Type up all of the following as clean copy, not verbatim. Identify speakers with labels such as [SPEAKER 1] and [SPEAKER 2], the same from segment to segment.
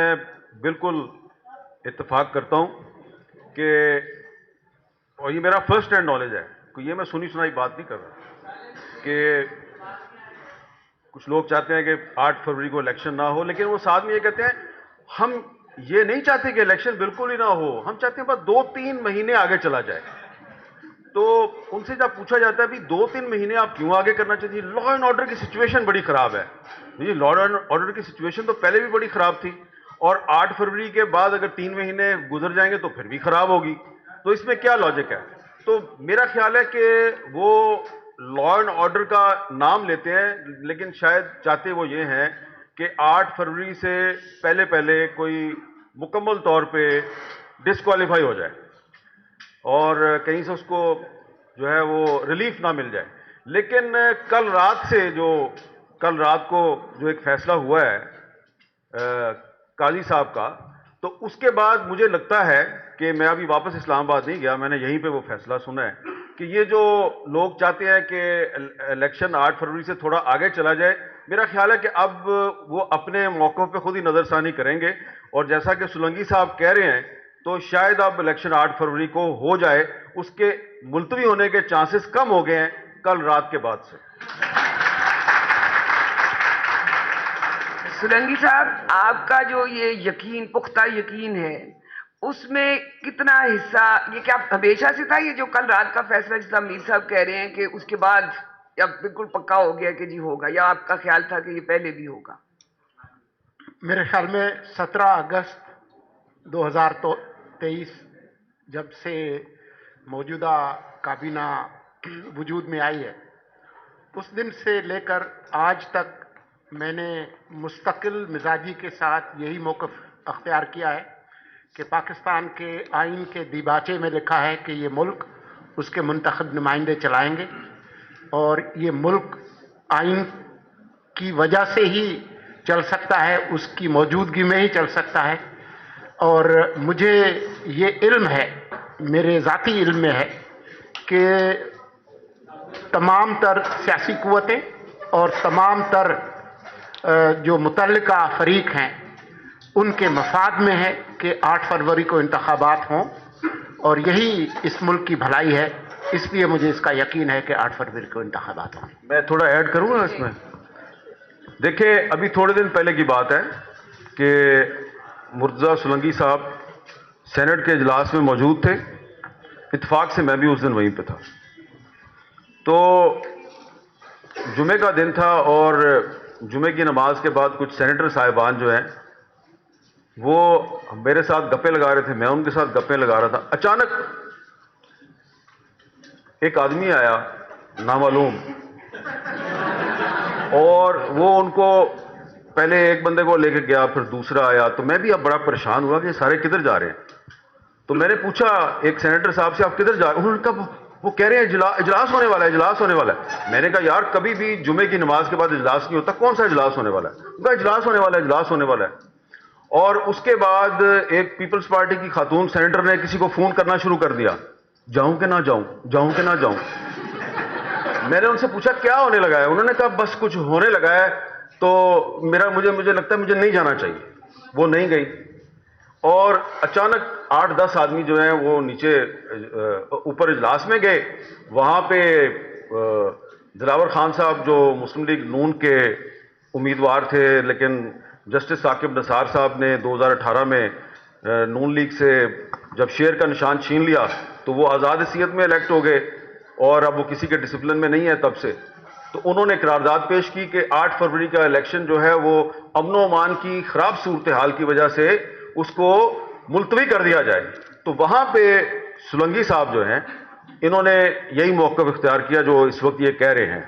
[SPEAKER 1] मैं बिल्कुल इत्तेफाक करता हूं कि, और ये मेरा फर्स्ट हैंड नॉलेज है, तो ये मैं सुनी सुनाई बात नहीं कर रहा कि कुछ लोग चाहते हैं कि 8 फरवरी को इलेक्शन ना हो, लेकिन वो साथ में ये कहते हैं हम ये नहीं चाहते कि इलेक्शन बिल्कुल ही ना हो, हम चाहते हैं बस 2-3 महीने आगे चला जाए। तो उनसे जब पूछा जाता है भी 2-3 महीने आप क्यों आगे करना चाहिए, लॉ एंड ऑर्डर की सिचुएशन बड़ी खराब है। ये लॉ एंड ऑर्डर की सिचुएशन तो पहले भी बड़ी खराब थी, और 8 फरवरी के बाद अगर 3 महीने गुजर जाएंगे तो फिर भी खराब होगी। तो इसमें क्या लॉजिक है? तो मेरा ख्याल है कि वो लॉ एंड ऑर्डर का नाम लेते हैं, लेकिन शायद चाहते वो ये हैं कि 8 फरवरी से पहले पहले कोई मुकम्मल तौर पे डिस्क्वालीफाई हो जाए और कहीं से उसको जो है वो रिलीफ ना मिल जाए। लेकिन कल रात को जो एक फैसला हुआ है काजी साहब का, तो उसके बाद मुझे लगता है कि मैं अभी वापस इस्लामाबाद नहीं गया, मैंने यहीं पे वो फैसला सुना है कि ये जो लोग चाहते हैं कि इलेक्शन 8 फरवरी से थोड़ा आगे चला जाए, मेरा ख्याल है कि अब वो अपने मौक़ों पे खुद ही नज़रसानी करेंगे। और जैसा कि सोलंकी साहब कह रहे हैं, तो शायद अब इलेक्शन 8 फरवरी को हो जाए, उसके मुलतवी होने के चांसेस कम हो गए हैं कल रात के बाद से।
[SPEAKER 2] सोलंकी साहब, आपका जो ये यकीन, पुख्ता यकीन है, उसमें कितना हिस्सा, ये क्या हमेशा से था, ये जो कल रात का फैसला जिसका मीर साहब कह रहे हैं कि उसके बाद या बिल्कुल पक्का हो गया कि जी होगा, या आपका ख्याल था कि ये पहले भी होगा?
[SPEAKER 3] मेरे ख्याल में 17 अगस्त 2023 जब से मौजूदा काबीना वजूद में आई है, उस दिन से लेकर आज तक मैंने मुस्तकिल मिजाजी के साथ यही मौक़िफ़ अख्तियार किया है कि पाकिस्तान के आइन के दीबाचे में लिखा है कि ये मुल्क उसके मुंतखब नुमाइंदे चलाएंगे, और ये मुल्क आइन की वजह से ही चल सकता है, उसकी मौजूदगी में ही चल सकता है। और मुझे ये इल्म है, मेरे ज़ाती इल्म में है कि तमाम तर सियासी क़ुव्वतें और तमाम तर जो मुतल्लिका फ़रीक हैं, उनके मफाद में है कि 8 फरवरी को इंतखाबात हों, और यही इस मुल्क की भलाई है। इसलिए मुझे इसका यकीन है कि 8 फरवरी को इंतखाबात हों।
[SPEAKER 1] मैं थोड़ा ऐड करूँगा इसमें। देखिए, अभी थोड़े दिन पहले की बात है कि मुर्तज़ा सोलंकी साहब सेनेट के इजलास में मौजूद थे। इत्तेफाक से मैं भी उस दिन वहीं पे था। तो जुमे का दिन था और जुमे की नमाज के बाद कुछ सेनेटर साहिबान जो हैं वो मेरे साथ गप्पे लगा रहे थे, मैं उनके साथ गप्पे लगा रहा था। अचानक एक आदमी आया नामालूम, और वो उनको पहले एक बंदे को लेकर गया, फिर दूसरा आया। तो मैं भी अब बड़ा परेशान हुआ कि सारे किधर जा रहे हैं। तो मैंने पूछा एक सेनेटर साहब से, आप किधर जा रहे हैं? उन्होंने कहा वो कह रहे हैं इजलास होने वाला है, इजलास होने वाला है। मैंने कहा यार, कभी भी जुमे की नमाज के बाद इजलास नहीं होता, कौन सा इजलास होने वाला है? उनका इजलास होने वाला है, इजलास होने वाला है। और उसके बाद एक पीपल्स पार्टी की खातून सेनेटर ने किसी को फोन करना शुरू कर दिया, जाऊं कि ना जाऊं, जाऊं कि ना जाऊं। मैंने उनसे पूछा क्या होने लगा है? उन्होंने कहा बस कुछ होने लगा है, तो मुझे लगता है मुझे नहीं जाना चाहिए। वो नहीं गई, और अचानक 8-10 आदमी जो हैं वो नीचे ऊपर इजलास में गए। वहां पे दिलावर खान साहब जो मुस्लिम लीग नून के उम्मीदवार थे, लेकिन जस्टिस साकिब नसार साहब ने 2018 में नून लीग से जब शेर का निशान छीन लिया, तो वो आज़ाद हैसियत में इलेक्ट हो गए, और अब वो किसी के डिसिप्लिन में नहीं है तब से। तो उन्होंने करारदाद पेश की कि 8 फरवरी का इलेक्शन जो है वो अमन अमान की खराब सूरत हाल की वजह से उसको मुलतवी कर दिया जाए। तो वहां पे सोलंकी साहब जो हैं, इन्होंने यही मौक़िफ़ इख्तियार किया जो इस वक्त ये कह रहे हैं।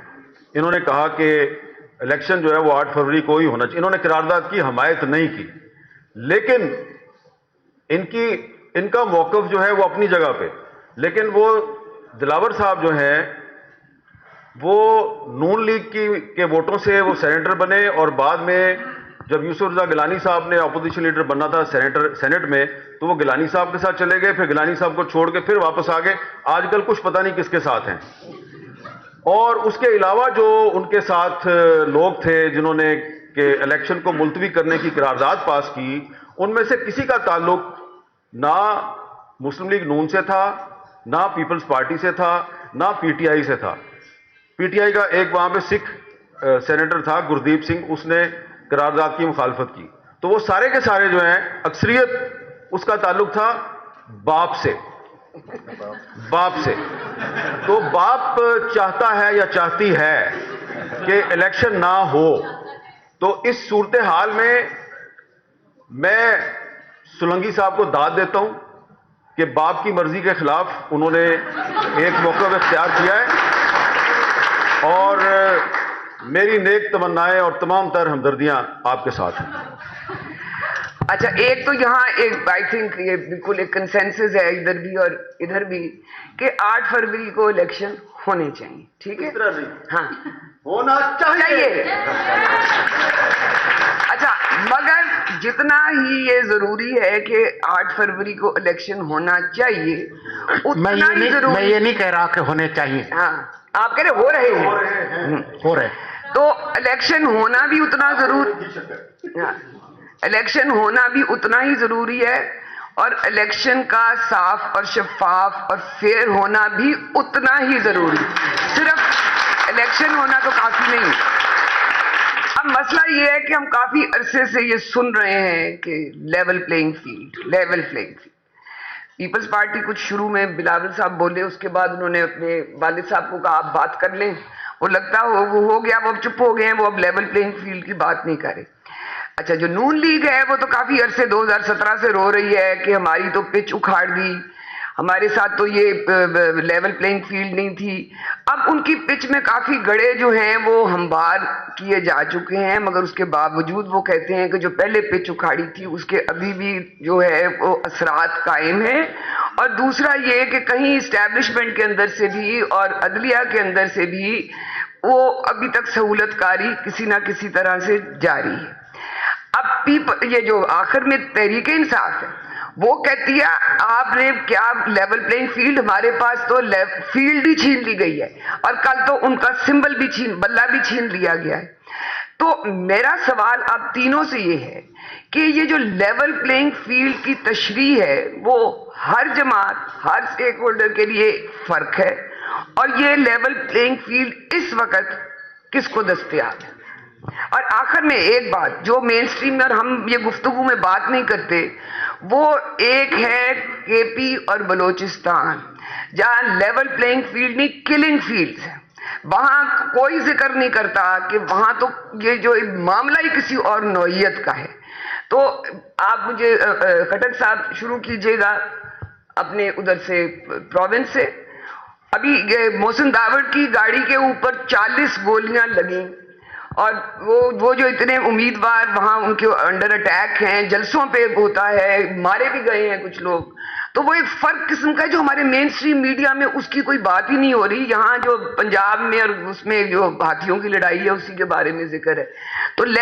[SPEAKER 1] इन्होंने कहा कि इलेक्शन जो है वो 8 फरवरी को ही होना चाहिए। इन्होंने करारदाद की हमायत नहीं की, लेकिन इनका मौक़िफ़ जो है वो अपनी जगह पे। लेकिन वो दिलावर साहब जो हैं वो नून लीग के वोटों से वो सेनेटर बने, और बाद में जब यूसुफ रजा गिलानी साहब ने अपोजिशन लीडर बनना था सेनेट में, तो वो गिलानी साहब के साथ चले गए, फिर गिलानी साहब को छोड़ के फिर वापस आ गए। आजकल कुछ पता नहीं किसके साथ हैं। और उसके अलावा जो उनके साथ लोग थे जिन्होंने कि इलेक्शन को मुलतवी करने की करारदाद पास की, उनमें से किसी का ताल्लुक ना मुस्लिम लीग नून से था, ना पीपल्स पार्टी से था, ना पीटीआई से था। पीटीआई का एक वहां पे सिख सेनेटर था गुरदीप सिंह, उसने करारदाद की मुखालफत की। तो वो सारे के सारे जो हैं, अक्सरियत उसका ताल्लुक था बाप से। तो बाप चाहता है या चाहती है कि इलेक्शन ना हो। तो इस सूरत हाल में मैं सोलंकी साहब को दाद देता हूं कि बाप की मर्जी के खिलाफ उन्होंने एक मौका इख्तियार किया है, और मेरी नेक तमन्नाएं और तमाम तर हमदर्दियां आपके साथ हैं।
[SPEAKER 2] अच्छा, एक तो यहाँ एक आई थिंक ये बिल्कुल एक कंसेंसस है इधर भी और इधर भी कि 8 फरवरी को इलेक्शन होने चाहिए, ठीक है? हाँ,
[SPEAKER 1] होना चाहिए।
[SPEAKER 2] अच्छा, मगर जितना ही ये जरूरी है कि 8 फरवरी को इलेक्शन होना चाहिए, उतना ही जरूरी।
[SPEAKER 3] मैं ये नहीं कह रहा कि होने चाहिए।
[SPEAKER 2] हाँ, आप कह रहे हो रहे हैं,
[SPEAKER 3] हो रहे।
[SPEAKER 2] तो इलेक्शन होना भी उतना जरूरी, हाँ, इलेक्शन होना भी उतना ही जरूरी है, और इलेक्शन का साफ और शफाफ और फेयर होना भी उतना ही जरूरी। सिर्फ इलेक्शन होना तो काफी नहीं। अब मसला ये है कि हम काफी अरसे से ये सुन रहे हैं कि level playing field. Peoples party कुछ शुरू में बिलावल साहब बोले, उसके बाद उन्होंने अपने वालिद साहब को कहा आप बात कर लें, वो लगता वो हो गया, वो अब चुप हो गए हैं, वो अब लेवल प्लेइंग फील्ड की बात नहीं करे। अच्छा, जो नून लीग है वो तो काफी अरसे 2017 से रो रही है कि हमारी तो पिच उखाड़ दी, हमारे साथ तो ये लेवल प्लेइंग फील्ड नहीं थी। अब उनकी पिच में काफी गड़े जो हैं वो हमवार किए जा चुके हैं, मगर उसके बावजूद वो कहते हैं कि जो पहले पिच उखाड़ी थी उसके अभी भी जो है वो असरात कायम है। और दूसरा ये कि कहीं इस्टेब्लिशमेंट के अंदर से भी और अदलिया के अंदर से भी वो अभी तक सहूलतकारी किसी ना किसी तरह से जारी है। अब ये जो आखिर में तहरीक इंसाफ है वो कहती है आपने क्या लेवल प्लेइंग फील्ड, हमारे पास तो फील्ड ही छीन ली गई है, और कल तो उनका सिंबल भी बल्ला भी छीन लिया गया है। तो मेरा सवाल आप तीनों से ये है कि ये जो लेवल प्लेइंग फील्ड की तशरीह है वो हर जमात, हर स्टेक होल्डर के लिए फर्क है, और ये लेवल प्लेइंग फील्ड इस वक्त किसको दस्तयाब है। और आखिर में एक बात जो मेन स्ट्रीम में और हम ये गुफ्तगू में बात नहीं करते, वो एक है केपी और बलोचिस्तान, जहां लेवल प्लेइंग फील्ड नहीं किलिंग फील्ड है। वहां कोई जिक्र नहीं करता कि वहां तो ये जो मामला ही किसी और नौइयत का है। तो आप मुझे खटक साहब शुरू कीजिएगा अपने उधर से प्रोविंस से। अभी मोहसिन दावड़ की गाड़ी के ऊपर 40 गोलियां लगी, और वो जो इतने उम्मीदवार वहां उनके अंडर अटैक हैं, जलसों पे होता है, मारे भी गए हैं कुछ लोग। तो वो एक फर्क किस्म का जो हमारे मेन स्ट्रीम मीडिया में उसकी कोई बात ही नहीं हो रही। यहाँ जो पंजाब में और उसमें जो हाथियों की लड़ाई है उसी के बारे में जिक्र है। तो